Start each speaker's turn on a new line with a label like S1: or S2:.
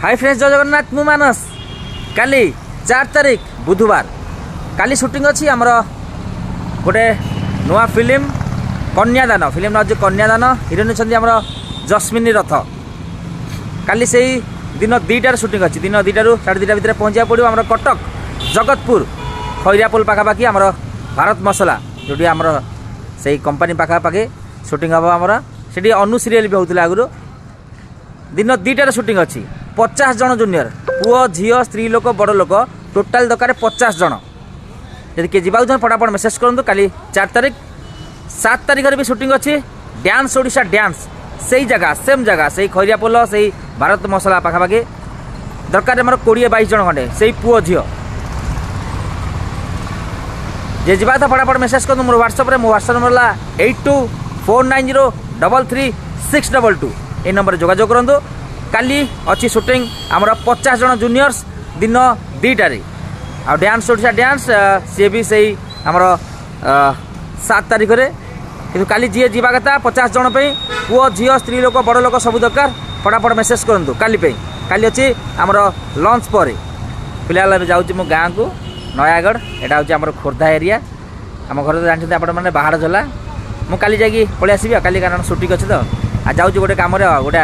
S1: hi friends जय जगन्नाथ मु मानस काली 4 तारिख बुधवार काली शूटिंग अच्छी आमर गोटे नुआ फिल्म कन्यादान फिल्म ना जो कन्यादान हिरोइन अच्छा आमर जस्मिनी रथ काली से दिन 2टार शूटिंग अच्छी दिन 2टारू 2:30 भितर पहुँचा पड़ो आम कटक जगतपुर खैरापोल पाखापाखि आमर भारत मसला जो आमर से कंपनी पाखापाखि शूटिंग हम आमर से अनु सीरियल भी होता आगु दिन 2टार शूटिंग अच्छी 50 जन जूनियर पुओ झील स्त्री लोक बड़ लोक टोटाल दरकार 50 जन यदि किए जाऊँ फटाफट मेसेज करूँ काली 4 तारिख 7 तारिख भी शूटिंग अच्छी डांस ओडिशा डांस से ही जगह सेम जगह से खैरापोल से भारत मसला पाखापाखि दरकार आम 20-22 जन खंडे से पुओ झील जे जा तो फटाफट मेसेज कर मोर व्हाट्सएप मो व्हाट्सएप नंबर है 82490622 ये नंबर जोगाजोग करूँ काली अच्छी शूटिंग आमर 50 जन जूनियर्स दिन 2टारे आ डांस ओडिशा डांस सी भी से आमर 7 तारिख में कि काली जी जा कथा 50 जन पुओ झील स्त्री लोक बड़ लोक सब दरकार फटाफट मेसेज करूँ काली अच्छी आमर लंच पर फिलहाल जाऊँ मो गाँव को नयागढ़ यहाँ हूँ आम खोर्धा एरिया आम घर तो जानते आप बाहर झला मुझे काली जाकि पलि आसबि काली कारण शूटिंग अच्छे तो आ जाऊँ गोटे कम गोटे